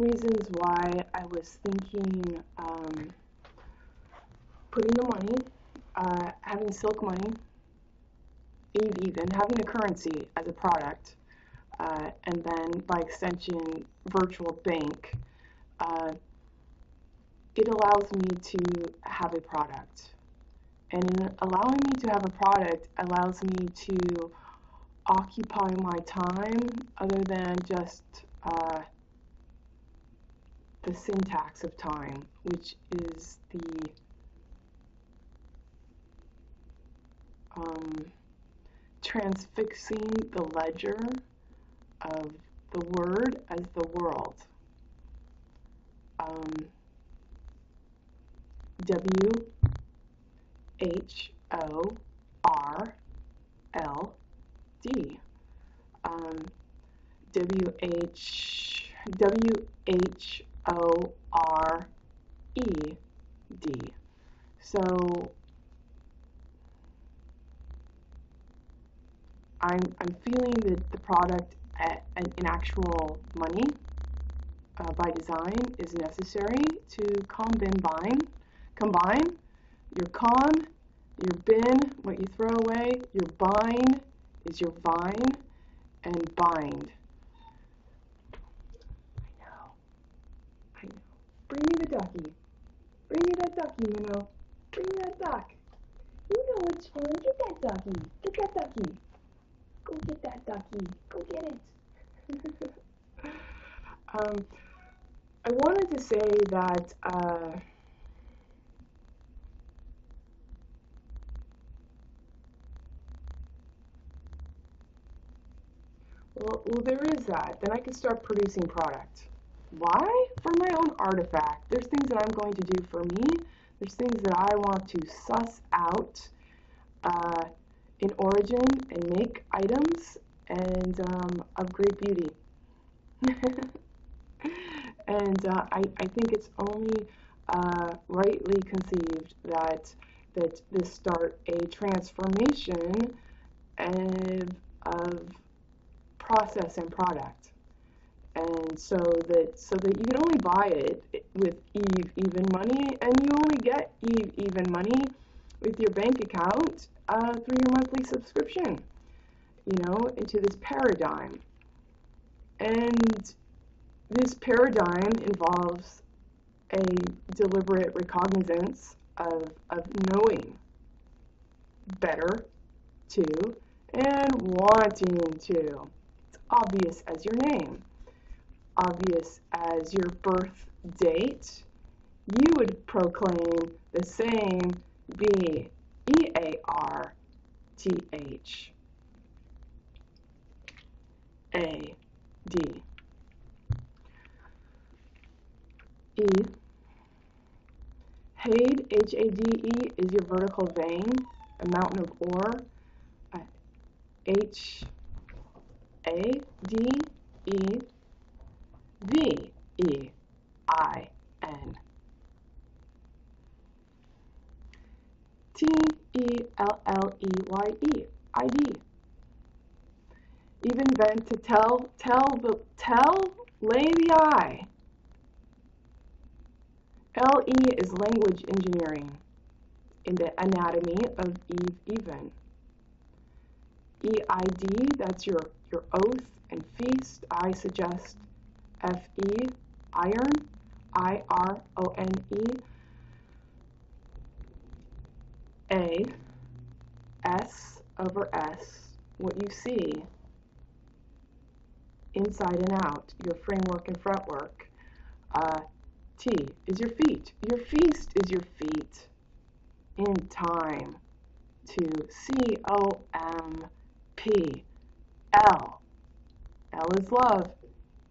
reasons why I was thinking putting the money, having silk money, ea.ven, having a currency as a product, and then by extension virtual bank, it allows me to have a product. And in allowing me to have a product allows me to occupy my time other than just the syntax of time, which is the transfixing the ledger of the word as the world. W-H-O-R-L-D. W-H-O-R-E-D. So I'm feeling that the product in actual money by design is necessary to combine your your bin, what you throw away, your bind is your vine, and bind. I know. Bring me the ducky. Bring me that ducky, Minnow. Bring me that duck. You know it's fun. Get that ducky. Get that ducky. Go get that ducky. Go get it. I wanted to say that well, there is that. Then I can start producing product. Why? For my own artifact. There's things that I'm going to do for me. There's things that I want to suss out in origin and make items and of great beauty. And I think it's only rightly conceived that this start a transformation of process and product, and so that you can only buy it with ea.ven money, and you only get ea.ven money with your bank account through your monthly subscription, into this paradigm. And this paradigm involves a deliberate recognizance of knowing better to and wanting to. It's obvious as your name, obvious as your birth date. You would proclaim the same B, E-A-R-T-H-A-D. E. Hade, H-A-D-E, is your vertical vein, a mountain of ore. H-A-D-E-V-E-I-N. T-E-L-L-E-Y-E, I-D. Even vent to lay the eye. L-E is language engineering in the anatomy of ea.ven. E-I-D, that's your oath and feast. I suggest F-E, iron, I-R-O-N-E. A, S over S, what you see inside and out, your framework and fretwork. T is your feet. Your feast is your feet in time to C-O-M-P. L. L is love.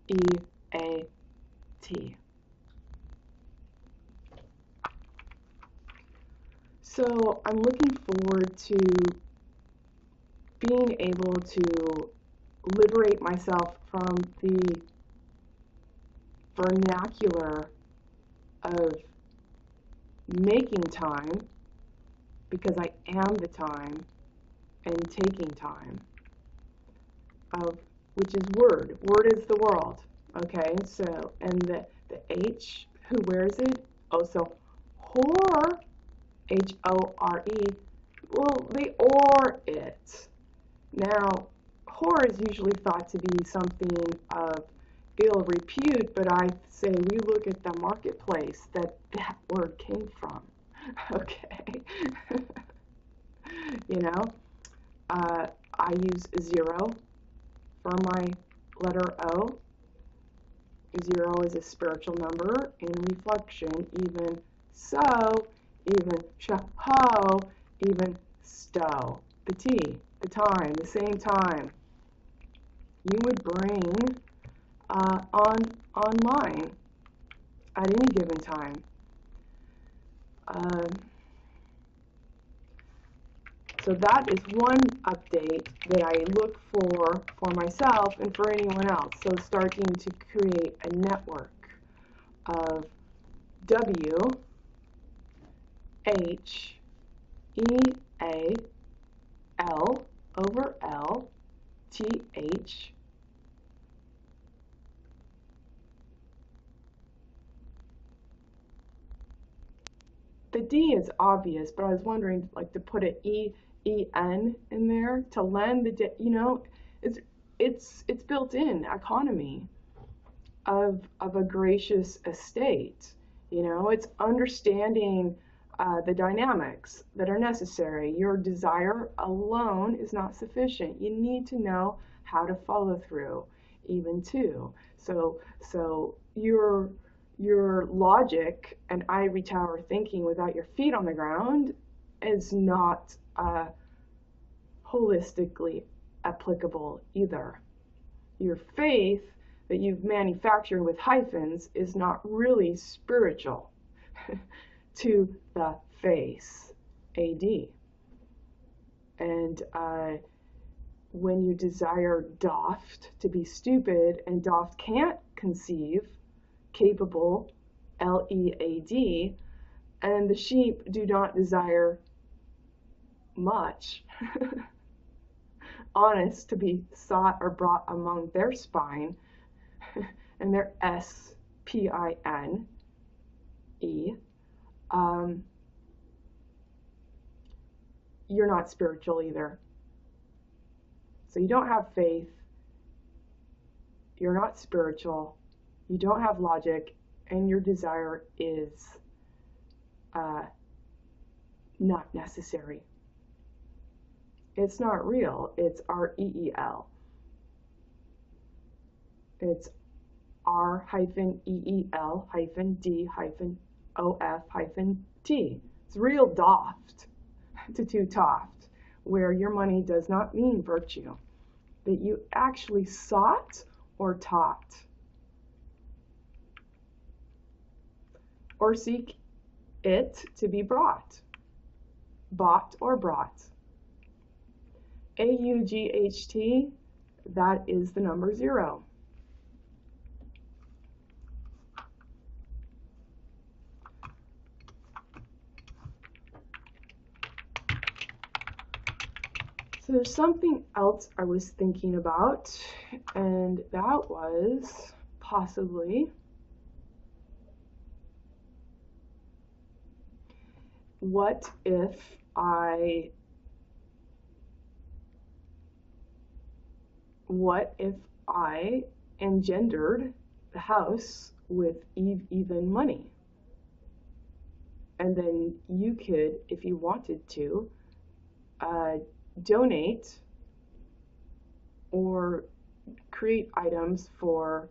E-A-T. So I'm looking forward to being able to liberate myself from the vernacular of making time, because I am the time, and taking time, which is word. Word is the world. Okay, so, and the H, who wears it? Oh, so whore, H-O-R-E, well, they or it. Now, whore is usually thought to be something of ill repute, but I say we look at the marketplace that word came from. Okay. You know, I use 0 for my letter O. 0 is a spiritual number in reflection, even so, even ho, even stow. The T, the time, the same time. You would bring online at any given time. So that is one update that I look for myself and for anyone else. So starting to create a network of W, H, E, A, L over L, T, H, the D is obvious, but I was wondering, like, to put an E-N in there to lend the, you know, it's built in economy of a gracious estate. You know, it's understanding the dynamics that are necessary. Your desire alone is not sufficient. You need to know how to follow through, even too. So your logic and ivory tower thinking without your feet on the ground is not holistically applicable either. Your faith that you've manufactured with hyphens is not really spiritual to the face, AD. And when you desire doft to be stupid, and doft can't conceive, capable, L-E-A-D, and the sheep do not desire much, honest to be sought or brought among their spine, and their S-P-I-N-E, you're not spiritual either. So you don't have faith, you're not spiritual, you don't have logic, and your desire is not necessary. It's not real. It's R-E-E-L. It's R-E-E-L-D-O-F-T. It's real doft to toft, where your money does not mean virtue, that you actually sought or taught, or seek it to be bought or brought. A-U-G-H-T, that is the number 0. So there's something else I was thinking about, and that was possibly what if I engendered the house with ea.ven money? And then you could, if you wanted to, donate or create items for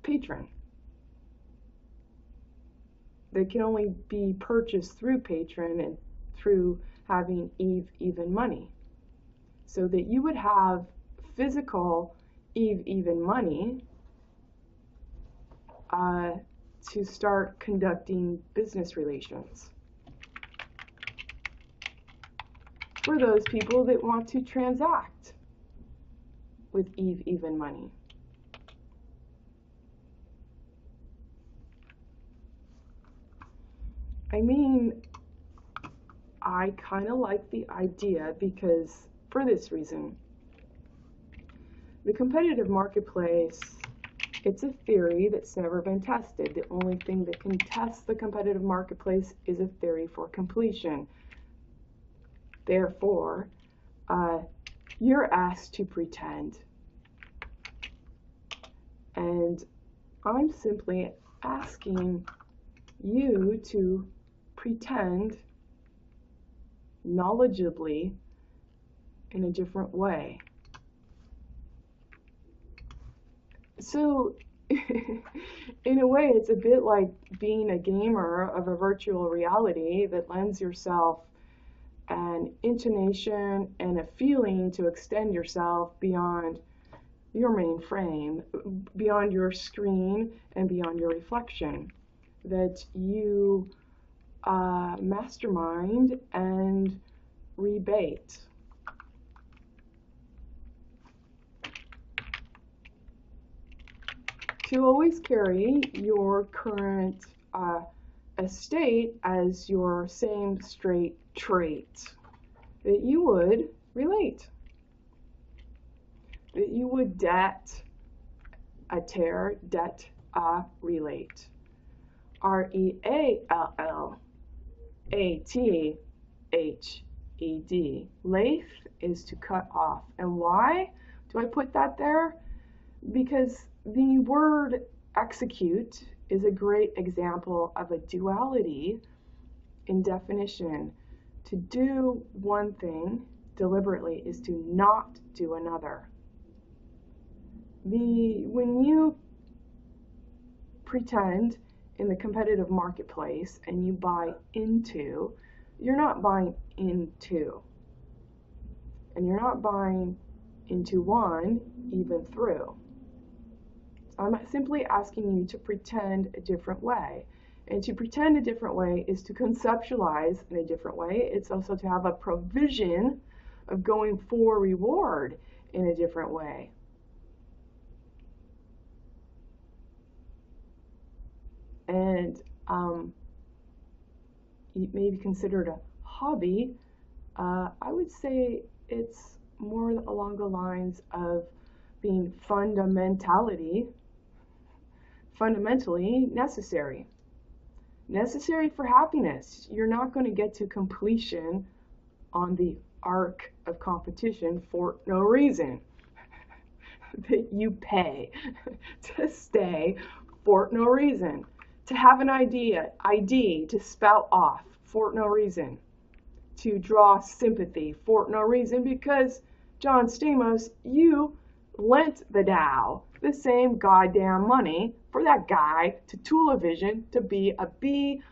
patron. They can only be purchased through patron and through having ea.ven money. So that you would have physical ea.ven money to start conducting business relations for those people that want to transact with ea.ven money. I mean, I kind of like the idea because, for this reason, the competitive marketplace It's a theory that's never been tested. The only thing that can test the competitive marketplace is a theory for completion. Therefore, you're asked to pretend. And I'm simply asking you to pretend knowledgeably in a different way. So, in a way, it's a bit like being a gamer of a virtual reality that lends yourself an intonation and a feeling to extend yourself beyond your main frame, beyond your screen and beyond your reflection, that you mastermind and rebate. To always carry your current estate as your same straight trait, that you would relate, that you would debt a tear, debt a relate. REALLATHED. Lathe is to cut off. And why do I put that there? Because the word execute is a great example of a duality in definition. To do one thing deliberately is to not do another. When you pretend in the competitive marketplace and you buy into, you're not buying into. And you're not buying into one even through. I'm simply asking you to pretend a different way. And to pretend a different way is to conceptualize in a different way. It's also to have a provision of going for reward in a different way. And maybe considered a hobby, I would say it's more along the lines of being fundamentally necessary. Necessary for happiness. You're not going to get to completion on the arc of competition for no reason. That you pay to stay for no reason. To have an ID to spout off for no reason. To draw sympathy for no reason because, John Stamos, you lent the Dow the same goddamn money for that guy to Tool-O-Vision to be a B-OM-B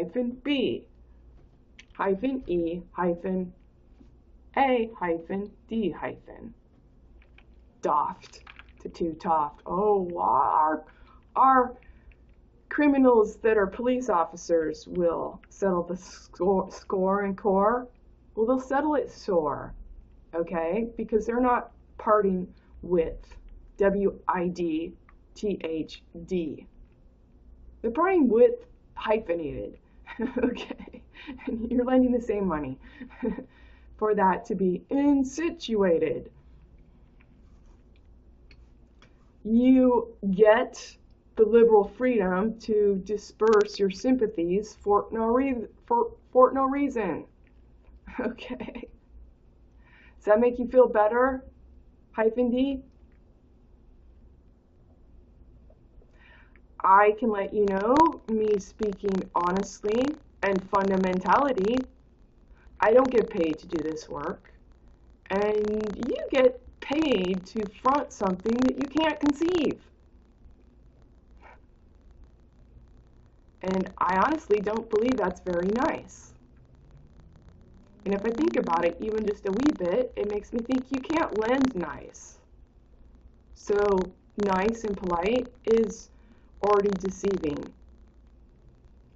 -E-A-D Doft to two Toft. Oh, our criminals that are police officers will settle the score in core. Well, they'll settle it sore, okay? Because they're not parting with WIDTHD. They're parting with hyphenated, okay? And you're lending the same money for that to be insituated. You get the liberal freedom to disperse your sympathies for no reason. Okay. Does that make you feel better? -D? I can let you know, me speaking honestly and fundamentality, I don't get paid to do this work. And you get paid to front something that you can't conceive. And I honestly don't believe that's very nice. And if I think about it even just a wee bit, it makes me think you can't lend nice. So nice and polite is already deceiving.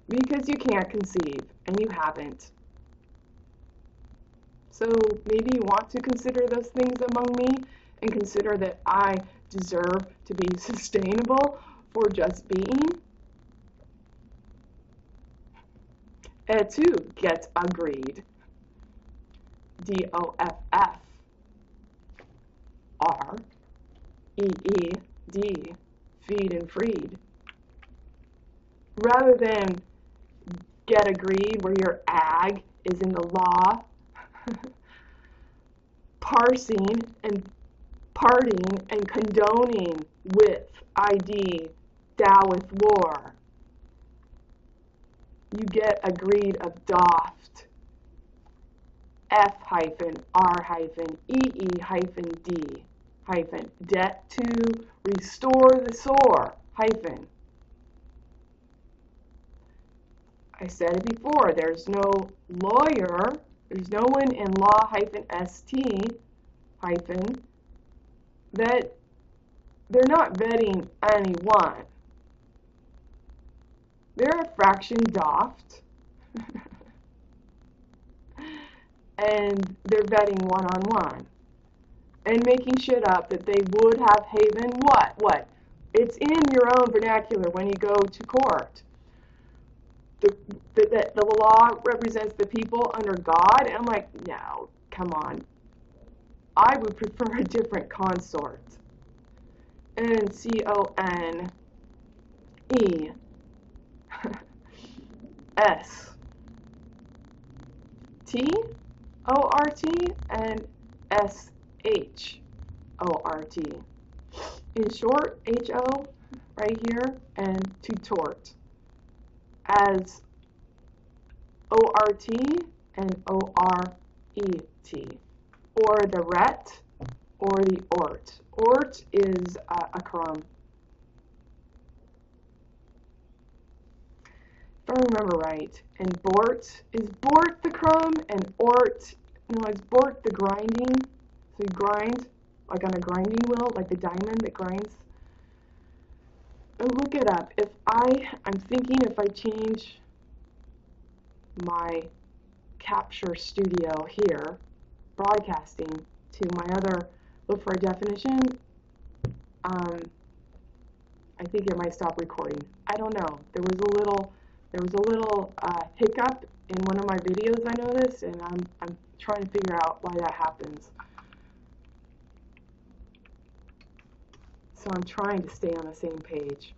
Because you can't conceive, and you haven't. So maybe you want to consider those things among me, and consider that I deserve to be sustainable for just being. Et tu get agreed. DOFF. R. E-E-D, feed and freed. Rather than get agreed where your ag is in the law, parsing and parting and condoning with ID, thou with war. You get agreed of doft, F-R-E-E-D, debt to restore the sore, hyphen. I said it before, there's no lawyer, there's no one in law -st, that they're not vetting anyone. They're a fraction doft, and they're vetting one-on-one, and making shit up that they would have haven what? It's in your own vernacular when you go to court. The law represents the people under God, and I'm like, no, come on. I would prefer a different consort. And C-O-N-E-S-T O-R-T and S-H-O-R-T. In short, H-O right here, and to tort as O-R-T and O-R-E-T, or the ret or the ort. Ort is a crumb. If I remember right, and bort, is bort the crumb, and ort, no, is bort the grinding? So you grind, like on a grinding wheel, like the diamond that grinds. And look it up. I'm thinking if I change my capture studio here, broadcasting, to my other, look for a definition, I think it might stop recording. I don't know. There was a little hiccup in one of my videos, I noticed, and I'm trying to figure out why that happens. So I'm trying to stay on the same page.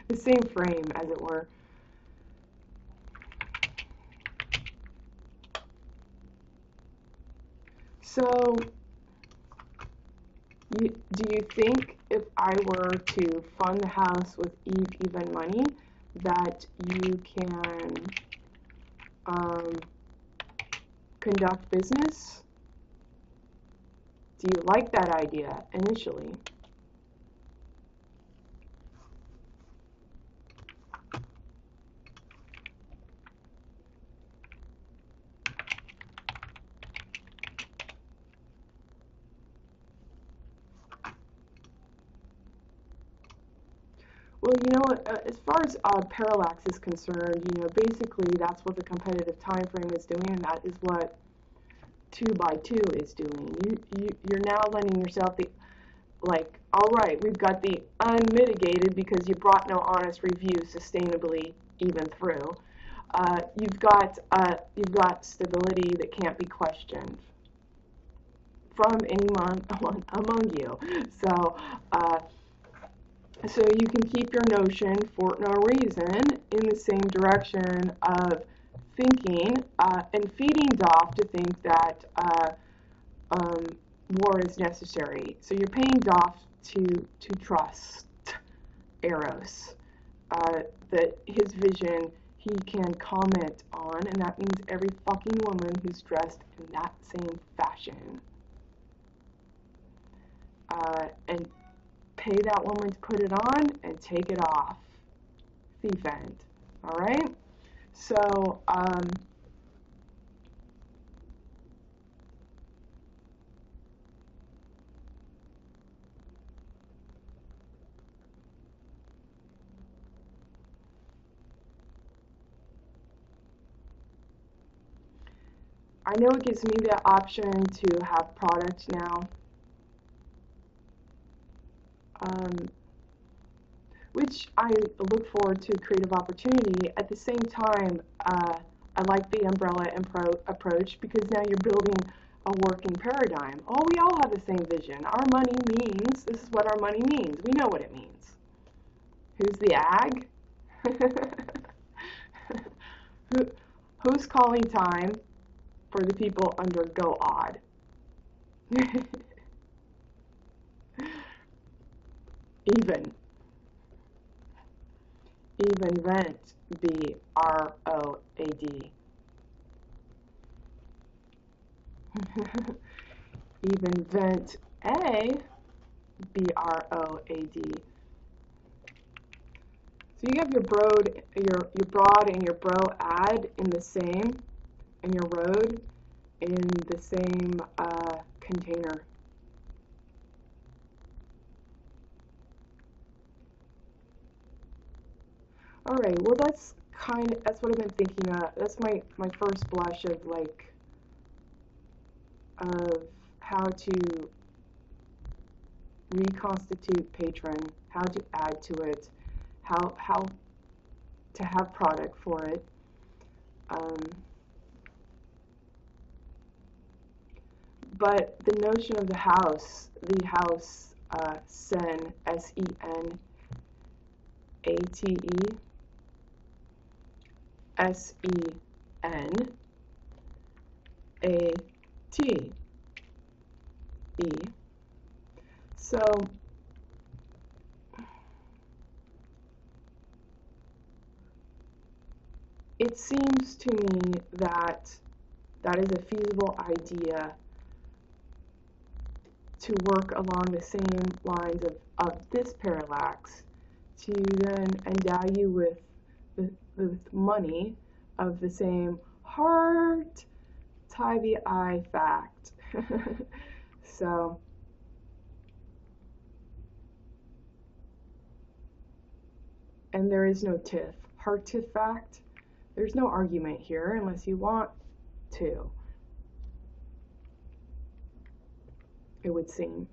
The same frame, as it were. So, do you think if I were to fund the house with ea.ven money, that you can conduct business? Do you like that idea initially? Well, you know, as far as parallax is concerned, you know, basically that's what the competitive time frame is doing, and that is what 2x2 is doing. You're now lending yourself the, like, all right, we've got the unmitigated because you brought no honest review sustainably even through. You've got stability that can't be questioned from anyone among you. So you can keep your notion for no reason in the same direction of thinking and feeding Doff to think that war is necessary. So you're paying Doff to trust Eros, that his vision he can comment on, and that means every fucking woman who's dressed in that same fashion. And pay that woman to put it on and take it off. Thief end. Alright? So, I know it gives me the option to have product now, which I look forward to creative opportunity. At the same time, I like the umbrella approach because now you're building a working paradigm. Oh, we all have the same vision. Our money means, this is what our money means. We know what it means. Who's the ag? Who's calling time for the people under go odd? Even vent, B-R-O-A-D. Even vent, A, B-R-O-A-D. So you have your broad and your broad in the same, and your road in the same container. All right, well that's what I've been thinking of. That's my first blush of how to reconstitute patron, how to add to it, how to have product for it. But the notion of the house, sen, S-E-N-A-T-E, S-E-N-A-T-E. So it seems to me that that is a feasible idea to work along the same lines of this parallax, to then endow you with money of the same heart, tie the eye fact. So, and there is no tiff. Heart tiff fact, there's no argument here unless you want to, it would seem.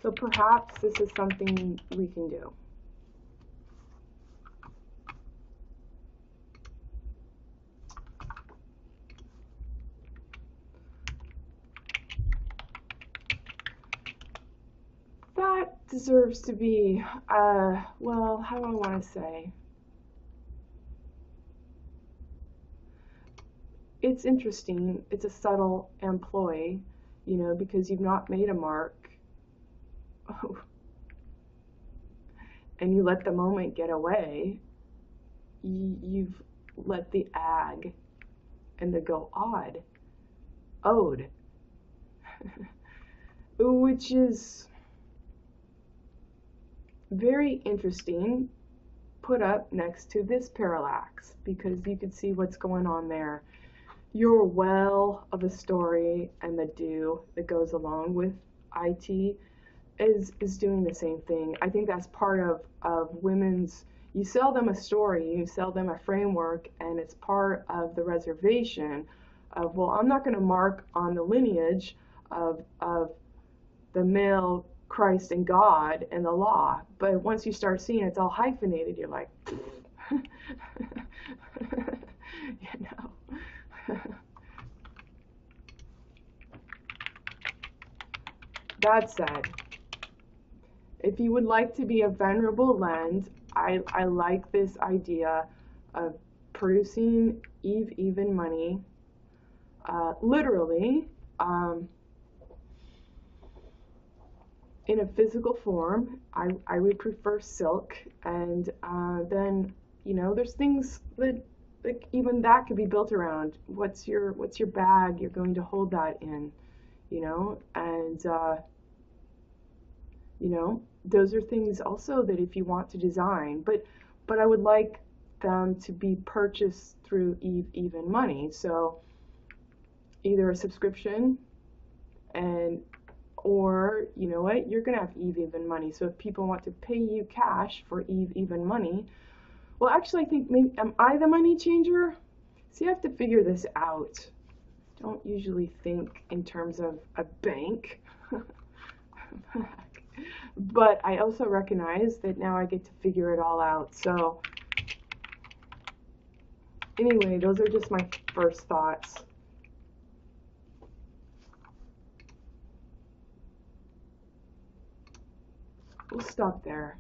So perhaps this is something we can do. That deserves to be, well, how do I want to say? It's interesting. It's a subtle employ, you know, because you've not made a mark. Oh. And you let the moment get away. You've let the ag and the go odd, owed, which is very interesting, put up next to this parallax, because you can see what's going on there. Your well of a story and the do that goes along with IT is doing the same thing. I think that's part of women's, you sell them a story, you sell them a framework, and it's part of the reservation of, well, I'm not going to mark on the lineage of the male Christ and God and the law, but once you start seeing it's all hyphenated, you're like, you know. That said, if you would like to be a venerable lens, I like this idea of producing even money, literally, in a physical form. I would prefer silk, and then, you know, there's things that, like, even that could be built around. What's your bag you're going to hold that in, you know, and you know, those are things also that if you want to design, but I would like them to be purchased through even money. So either a subscription, and or, you know what, you're gonna have even money. So if people want to pay you cash for even money, well, actually, I think maybe, am I the money changer? So you have to figure this out. Don't usually think in terms of a bank. But I also recognize that now I get to figure it all out. So Anyway, those are just my first thoughts. We'll stop there.